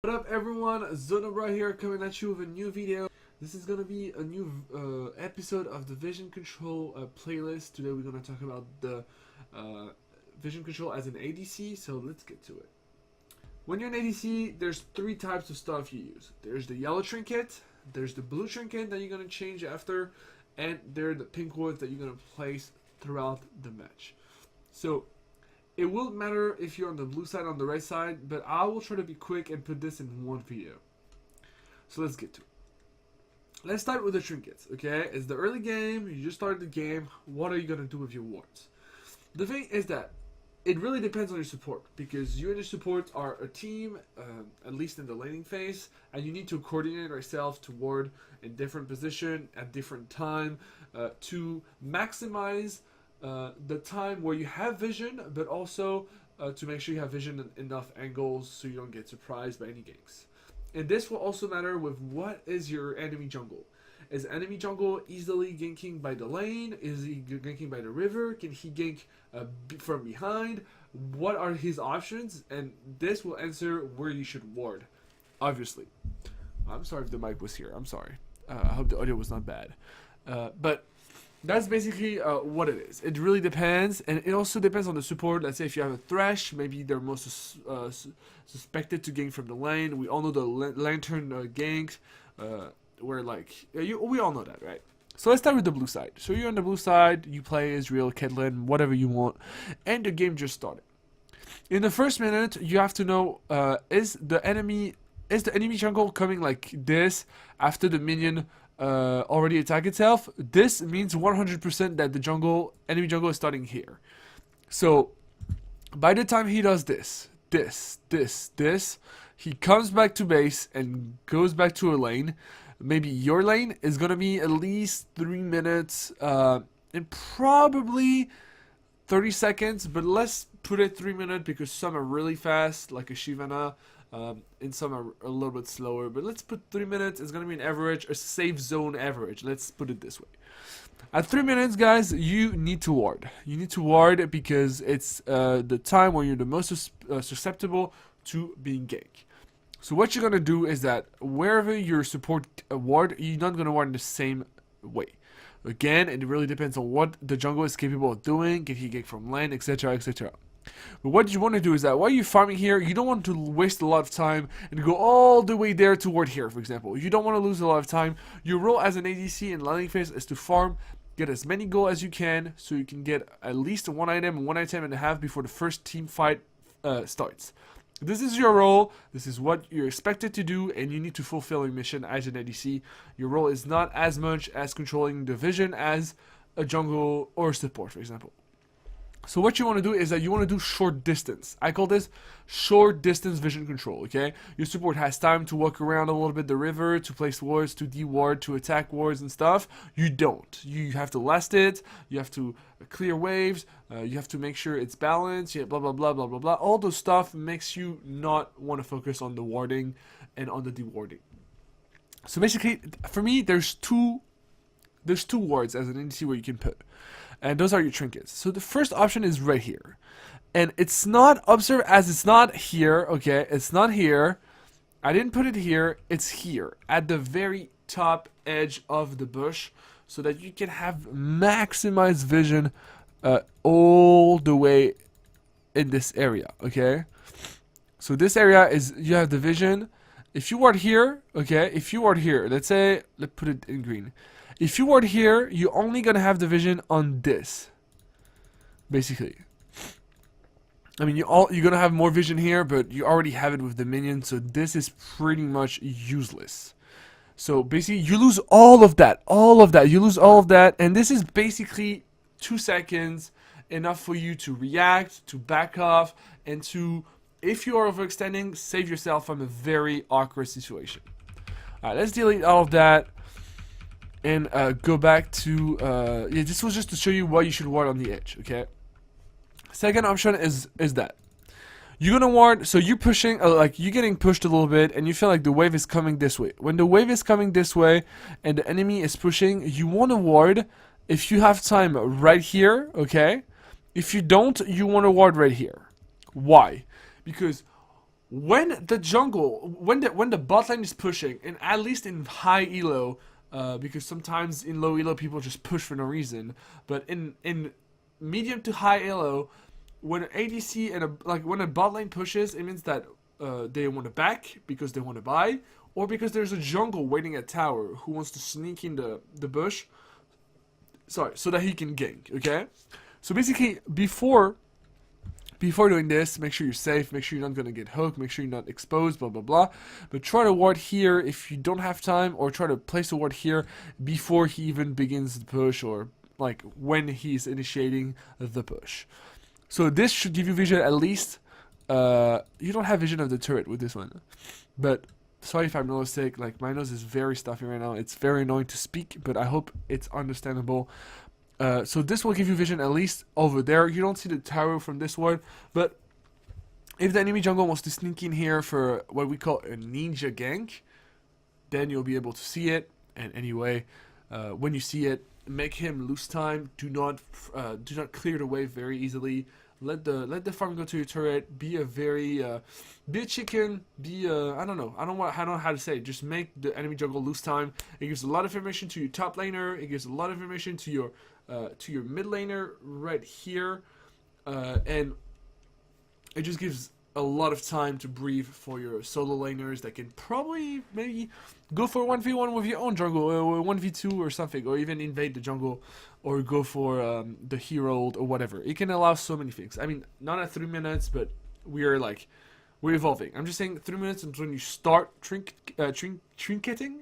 What up everyone, Zonobra here coming at you with a new video. This is gonna be a new episode of the Vision Control playlist. Today we're gonna talk about the Vision Control as an ADC, so let's get to it. When you're an ADC, there's three types of stuff you use. There's the yellow trinket, there's the blue trinket that you're gonna change after, and there's the pink ones that you're gonna place throughout the match. So it won't matter if you're on the blue side or on the right side, but I will try to be quick and put this in one video. So let's get to it. Let's start with the trinkets, okay? It's the early game, you just started the game, what are you going to do with your wards? The thing is that it really depends on your support, because you and your support are a team, at least in the laning phase, and you need to coordinate yourself to ward in different position at different time to maximize the time where you have vision, but also to make sure you have vision in enough angles so you don't get surprised by any ganks. And this will also matter with what is your enemy jungle. Is enemy jungle easily ganking by the lane? Is he ganking by the river? Can he gank from behind? What are his options? And this will answer where you should ward, obviously. I'm sorry if the mic was here. I'm sorry. I hope the audio was not bad. But that's basically what it is. It really depends, and it also depends on the support. Let's say if you have a Thresh, maybe they're most suspected to gank from the lane. We all know the Lantern gank, where we all know that, right? So let's start with the blue side. So you're on the blue side, you play Israel, Caitlyn, whatever you want, and the game just started. In the first minute, you have to know is the enemy jungle coming like this after the minion already attack itself. This means 100% that the enemy jungle is starting here. So by the time he does this, he comes back to base and goes back to a lane. Maybe your lane is gonna be at least 3 minutes and probably 30 seconds, but let's put it 3 minutes because some are really fast, like a Shivana. And some are a little bit slower, but let's put 3 minutes. It's gonna be an average, a safe zone average. Let's put it this way. At 3 minutes, guys, you need to ward. You need to ward because it's the time where you're the most susceptible to being ganked. So what you're gonna do is that wherever your support ward, you're not gonna ward in the same way. Again, it really depends on what the jungle is capable of doing. Can he gank from lane, etc., etc. But what you want to do is that while you're farming here, you don't want to waste a lot of time and go all the way there toward here, for example. You don't want to lose a lot of time. Your role as an ADC in laning phase is to farm, get as many gold as you can, so you can get at least one item and a half before the first team fight starts. This is your role, this is what you're expected to do, and you need to fulfill your mission as an ADC. Your role is not as much as controlling the vision as a jungle or support, for example. So what you want to do is that you want to do short distance. I call this short distance vision control, okay? Your support has time to walk around a little bit the river, to place wards, to de-ward, to attack wards and stuff. You don't. You have to last it, you have to clear waves, you have to make sure it's balanced, blah, blah, blah, blah, blah, blah. All those stuff makes you not want to focus on the warding and on the de-warding. So basically, for me, there's two wards as an ADC where you can put. And those are your trinkets. So the first option is right here. And it's not, observe as it's not here, okay? It's not here. I didn't put it here. It's here at the very top edge of the bush so that you can have maximized vision all the way in this area, okay? So this area is, you have the vision. If you ward here, okay? If you ward here, let's put it in green. If you ward here, you're only gonna have the vision on this, basically. I mean, you're gonna have more vision here, but you already have it with the minion, so this is pretty much useless. So basically, you lose all of that, you lose all of that, and this is basically 2 seconds, enough for you to react, to back off, and to, if you are overextending, save yourself from a very awkward situation. Alright, let's delete all of that. And go back to yeah, this was just to show you why you should ward on the edge, okay? Second option is that you're gonna ward, so you're pushing, like you're getting pushed a little bit, and you feel like the wave is coming this way. When the wave is coming this way and the enemy is pushing, you want to ward if you have time right here, okay? If you don't, you want to ward right here. Why? Because when the jungle, when the bot lane is pushing, and at least in high elo, because sometimes in low elo people just push for no reason, but in medium to high elo, when an ADC and when a bot lane pushes, it means that they want to back because they want to buy, or because there's a jungle waiting at tower who wants to sneak in the bush, sorry, so that he can gank. Okay, so basically before doing this, make sure you're safe, make sure you're not going to get hooked, make sure you're not exposed, blah, blah, blah. But try to ward here if you don't have time, or try to place a ward here before he even begins the push, or like when he's initiating the push. So this should give you vision at least. You don't have vision of the turret with this one. But sorry if I'm sick, like my nose is very stuffy right now. It's very annoying to speak, but I hope it's understandable. So this will give you vision at least over there. You don't see the tower from this one, but if the enemy jungle wants to sneak in here for what we call a ninja gank, then you'll be able to see it. And anyway, when you see it, make him lose time. Do not clear the wave very easily. Let the farm go to your turret. Be a very be a chicken. Be I don't know how to say it. Just make the enemy jungle lose time. It gives a lot of information to your top laner. It gives a lot of information to your mid laner right here, and it just gives a lot of time to breathe for your solo laners that can probably maybe go for 1v1 with your own jungle, or 1v2 or something, or even invade the jungle, or go for the hero or whatever. It can allow so many things. I mean, not at 3 minutes, but we're evolving. I'm just saying 3 minutes is when you start trinketing.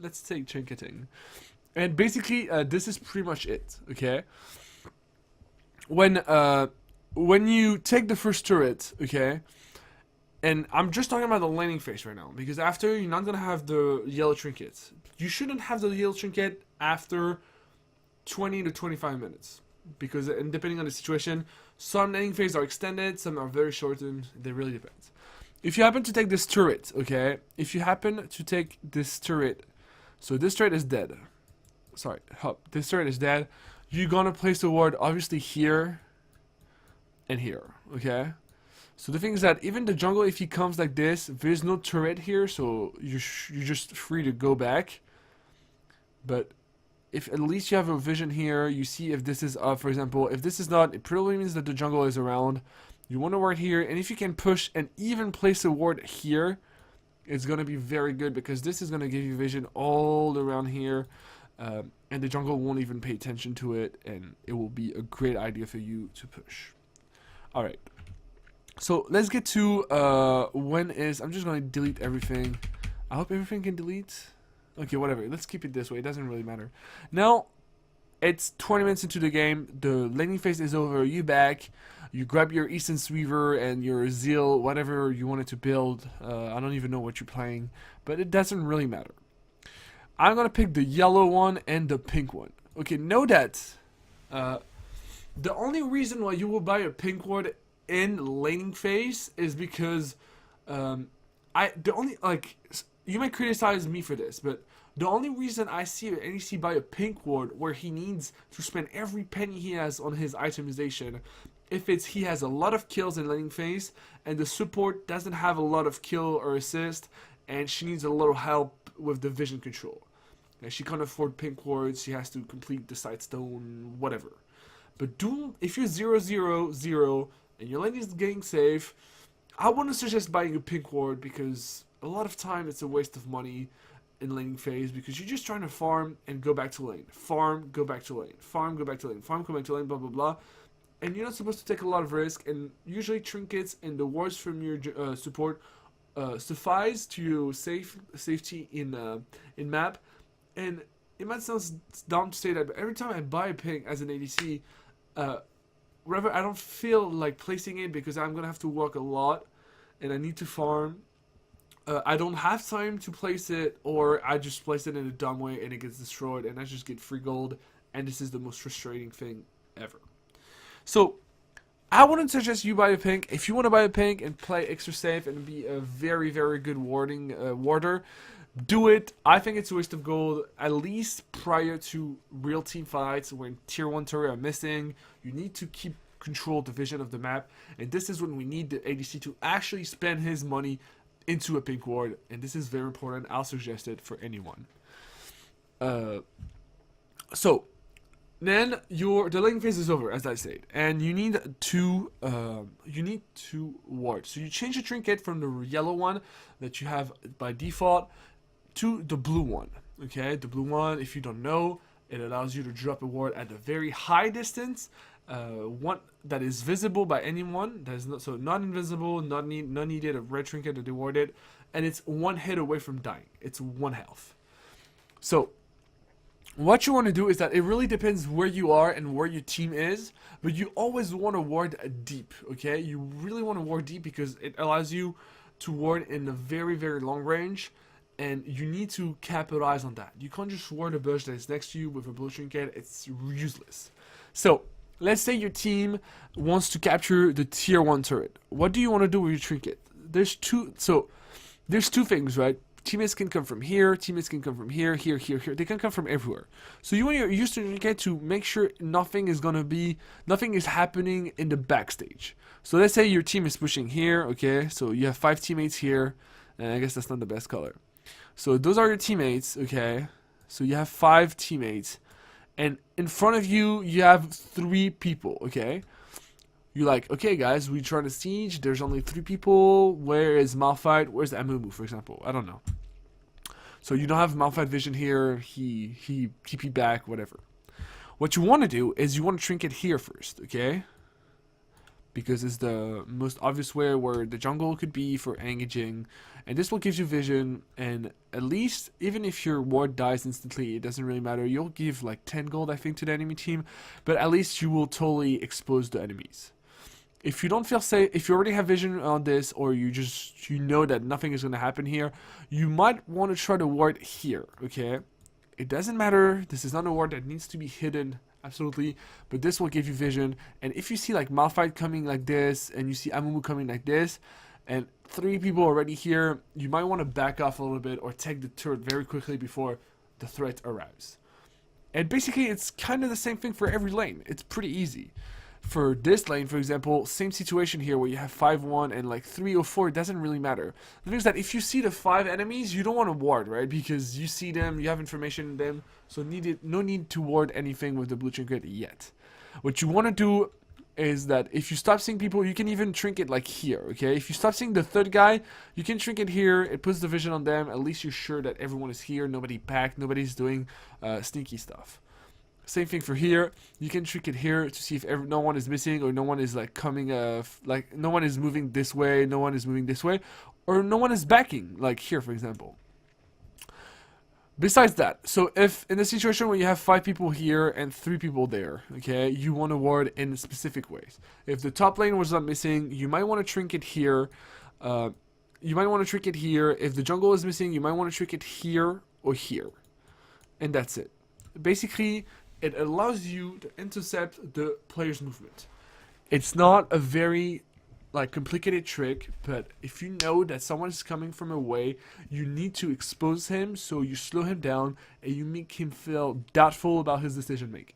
Let's say trinketing. And basically, this is pretty much it, okay? When you take the first turret, okay, and I'm just talking about the landing phase right now, because after, you're not going to have the yellow trinket. You shouldn't have the yellow trinket after 20 to 25 minutes, because and depending on the situation, some landing phases are extended, some are very shortened, they really depend. If you happen to take this turret, okay, so this turret is dead. Sorry, this turret is dead. You're gonna place the ward obviously here and here, okay? So the thing is that even the jungle, if he comes like this, there's no turret here, so you're just free to go back. But if at least you have a vision here, you see if this is up, for example. If this is not, it probably means that the jungle is around. You want to ward here, and if you can push and even place a ward here, it's gonna be very good, because this is gonna give you vision all around here. And the jungle won't even pay attention to it, and it will be a great idea for you to push. Alright, so let's get to I'm just going to delete everything. I hope everything can delete. Okay, whatever, let's keep it this way, it doesn't really matter. Now, it's 20 minutes into the game, the laning phase is over, you back, you grab your Essence Weaver and your Zeal, whatever you wanted to build. I don't even know what you're playing, but it doesn't really matter. I'm gonna pick the yellow one and the pink one. Okay, know that the only reason why you will buy a pink ward in laning phase is because you might criticize me for this, but the only reason I see an ADC buy a pink ward where he needs to spend every penny he has on his itemization, if he has a lot of kills in laning phase and the support doesn't have a lot of kill or assist, and she needs a little help with the vision control. And she can't afford pink wards, she has to complete the Sightstone, whatever. But if you're 0-0-0 and your lane is getting safe, I wouldn't suggest buying a pink ward, because a lot of time it's a waste of money in laning phase, because you're just trying to farm and go back to lane. Farm, go back to lane. Farm, go back to lane. Farm, go back to lane, blah, blah, blah. And you're not supposed to take a lot of risk, and usually trinkets and the wards from your support suffice to your safety in map. And it might sound dumb to say that, but every time I buy a pink as an ADC, wherever I don't feel like placing it, because I'm gonna have to walk a lot and I need to farm. I don't have time to place it, or I just place it in a dumb way and it gets destroyed and I just get free gold, and this is the most frustrating thing ever. So I wouldn't suggest you buy a pink. If you want to buy a pink and play extra safe and be a very, very good warder, do it. I think it's a waste of gold, at least prior to real team fights when tier 1 turret are missing. You need to keep control of the vision of the map, and this is when we need the ADC to actually spend his money into a pink ward, and this is very important. I'll suggest it for anyone. So then the lane phase is over, as I said, and you need two wards. So you change the trinket from the yellow one that you have by default to the blue one. Okay, the blue one, if you don't know, it allows you to drop a ward at a very high distance, one that is visible by anyone. That is not invisible, not needed a red trinket to reward it, and it's one hit away from dying. It's 1 health. So what you want to do is that it really depends where you are and where your team is, but you always want to ward deep. Okay, you really want to ward deep because it allows you to ward in a very, very long range. And you need to capitalize on that. You can't just ward a bush that is next to you with a blue trinket. It's useless. So let's say your team wants to capture the tier 1 turret. What do you want to do with your trinket? There's two things, right? Teammates can come from here. Teammates can come from here, here, here, here. They can come from everywhere. So you want to use the trinket to make sure nothing is happening in the backstage. So let's say your team is pushing here. Okay, so you have 5 teammates here, and I guess that's not the best color. So those are your teammates, okay? So you have 5 teammates, and in front of you, you have 3 people, okay? You're like, okay, guys, we trying to siege. There's only 3 people. Where is Malphite? Where's Amumu, for example? I don't know. So you don't have Malphite vision here. He TP back, whatever. What you want to do is you want to trinket here first, okay? Because it's the most obvious way where the jungle could be for engaging, and this will give you vision, and at least even if your ward dies instantly, it doesn't really matter. You'll give like 10 gold, I think, to the enemy team, but at least you will totally expose the enemies. If you don't feel safe, if you already have vision on this, or you know that nothing is going to happen here, you might want to try to ward here, okay? It doesn't matter. This is not a ward that needs to be hidden. Absolutely, but this will give you vision. And if you see like Malphite coming like this, and you see Amumu coming like this, and 3 people already here, you might want to back off a little bit or take the turret very quickly before the threat arrives. And basically, it's kind of the same thing for every lane. It's pretty easy. For this lane, for example, same situation here where you have 5-1 and like 3 or 4, it doesn't really matter. The thing is that if you see the 5 enemies, you don't want to ward, right? Because you see them, you have information on them, so no need to ward anything with the blue trinket yet. What you want to do is that if you stop seeing people, you can even trinket like here, okay? If you stop seeing the 3rd guy, you can trinket here. It puts the vision on them. At least you're sure that everyone is here, nobody packed, nobody's doing sneaky stuff. Same thing for here. You can trick it here to see if no one is missing, or no one is like coming, like no one is moving this way, no one is moving this way, or no one is backing, like here, for example. Besides that, so if in a situation where you have 5 people here and 3 people there, okay, you want to ward in specific ways. If the top lane was not missing, you might want to trinket here. If the jungle is missing, you might want to trinket here or here, and that's it. Basically, it allows you to intercept the player's movement. It's not a very complicated trick, but if you know that someone is coming from away, you need to expose him, so you slow him down and you make him feel doubtful about his decision making.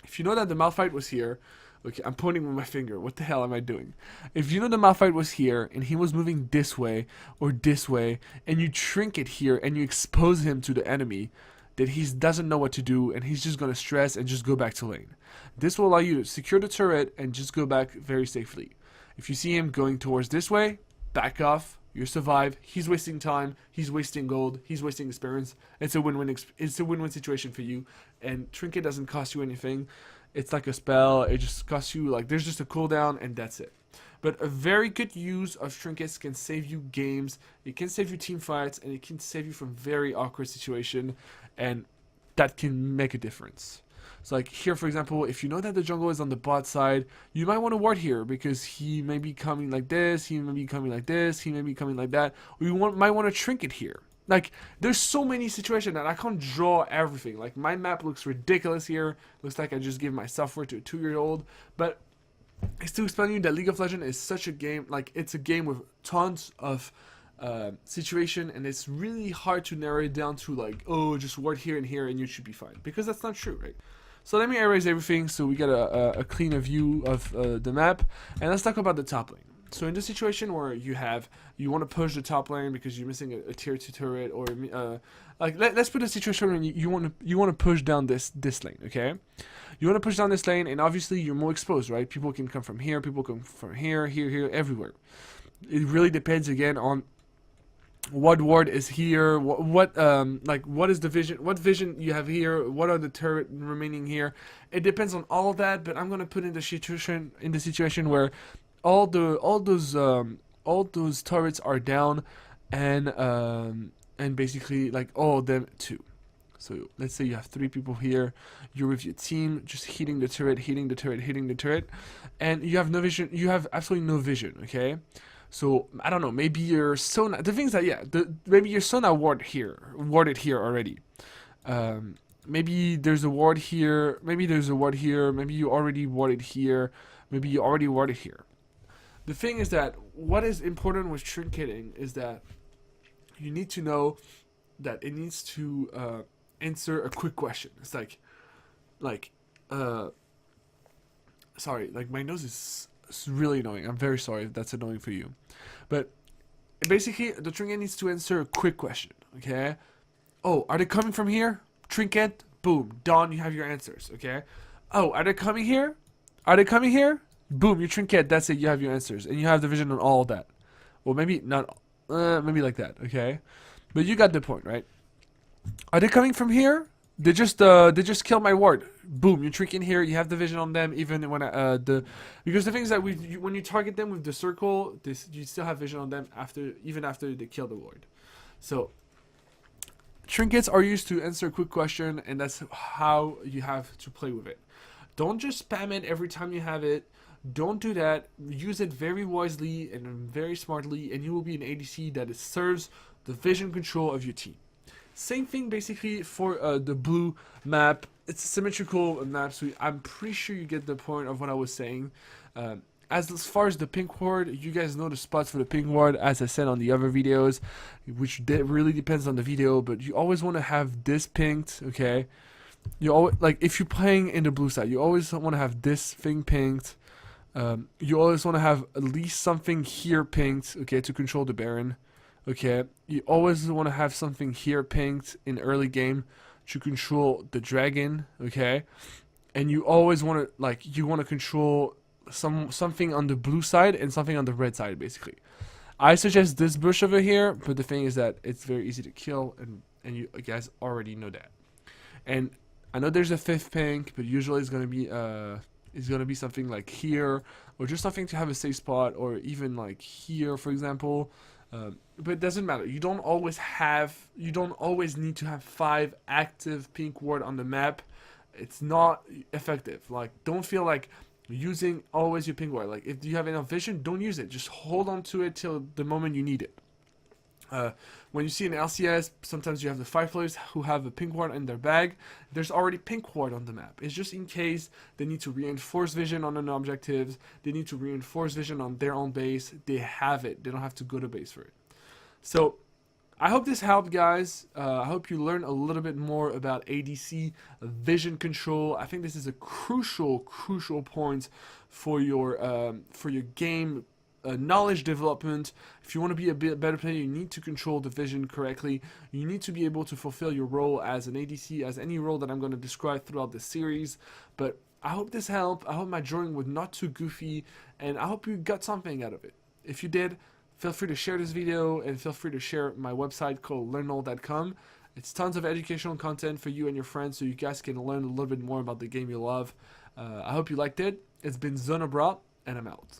If you know that the Malphite was here, okay, I'm pointing with my finger, what the hell am I doing? If you know the Malphite was here and he was moving this way or this way, and you trinket here and you expose him to the enemy, that he doesn't know what to do, and he's just going to stress and just go back to lane. This will allow you to secure the turret and just go back very safely. If you see him going towards this way, back off, you survive. He's wasting time, he's wasting gold, he's wasting experience. It's a win-win situation for you, and trinket doesn't cost you anything. It's like a spell, it just costs you, like, there's just a cooldown, and that's it. But a very good use of trinkets can save you games, it can save you team fights, and it can save you from very awkward situations, and that can make a difference. So like here, for example, if you know that the jungle is on the bot side, you might want to ward here because he may be coming like this, he may be coming like this, he may be coming like that, or you might want to trinket here. Like, there's so many situations that I can't draw everything. Like, my map looks ridiculous here. Looks like I just gave my software to a 2-year-old. But it's to explain to you that League of Legends is such a game. Like, it's a game with tons of situation, and it's really hard to narrow it down to, like, oh, just ward here and here and you should be fine. Because that's not true, right? So let me erase everything so we get a cleaner view of the map. And let's talk about the top lane. So in the situation where you want to push the top lane because you're missing a tier 2 turret, or like let's put a situation where you want to push down this lane, okay? You want to push down this lane, and obviously you're more exposed, right? People can come from here, people come from here, here, everywhere. It really depends again on what ward is here, what is the vision, what vision you have here, what are the turret remaining here. It depends on all that, but I'm gonna put in the situation where all those turrets are down, and basically like all of them too. So let's say you have 3 people here, you're with your team, just hitting the turret, and you have no vision. You have absolutely no vision. Okay, so I don't know. Maybe you're so the things that maybe you're so not warded here already. Maybe there's a ward here. Maybe there's a ward here. Maybe you already warded here. Maybe you already warded here. The thing is that what is important with trinketing is that you need to know that it needs to answer a quick question. It's sorry, like my nose is really annoying. I'm very sorry if that's annoying for you. But basically, the trinket needs to answer a quick question, okay? Oh, are they coming from here? Trinket, boom, done, you have your answers, okay? Oh, are they coming here? Are they coming here? Boom, you trinket, that's it, you have your answers. And you have the vision on all of that. Well, maybe not, maybe like that, okay? But you got the point, right? Are they coming from here? They just killed my ward. Boom, you trinket here, you have the vision on them, even when because the thing is that when you target them with the circle, you still have vision on them even after they kill the ward. So trinkets are used to answer a quick question, and that's how you have to play with it. Don't just spam it every time you have it. Don't do that. Use it very wisely and very smartly, and you will be an ADC that serves the vision control of your team. Same thing basically for the blue map. It's a symmetrical map, so I'm pretty sure you get the point of what I was saying. As far as the pink ward, you guys know the spots for the pink ward, as I said on the other videos, which really depends on the video, but you always want to have this pinked, okay? You always, like, if you're playing in the blue side, you always want to have this thing pinked. You always want to have at least something here pinked, okay, to control the Baron. Okay, you always want to have something here pinked in early game to control the dragon, okay? And you always want to control something on the blue side and something on the red side, basically. I suggest this bush over here, but the thing is that it's very easy to kill, and you guys already know that. And I know there's a 5th pink, but usually it's gonna be something like here, or just something to have a safe spot, or even like here, for example. But it doesn't matter. You don't always need to have 5 active pink ward on the map. It's not effective. Like, don't feel like using always your pink ward. Like, if you have enough vision, don't use it. Just hold on to it till the moment you need it. When you see an LCS, sometimes you have the 5 players who have a pink ward in their bag. There's already pink ward on the map. It's just in case they need to reinforce vision on an objectives. They need to reinforce vision on their own base. They have it. They don't have to go to base for it. So I hope this helped, guys. I hope you learned a little bit more about ADC vision control. I think this is a crucial point for your game knowledge development. If you want to be a bit better player, you need to control the vision correctly. You need to be able to fulfill your role as an ADC, as any role that I'm going to describe throughout the series. But I hope this helped. I hope my drawing was not too goofy, and I hope you got something out of it. If you did, feel free to share this video, and feel free to share my website called learnall.com. It's tons of educational content for you and your friends, so you guys can learn a little bit more about the game you love. I hope you liked it. It's been Zonabra, and I'm out.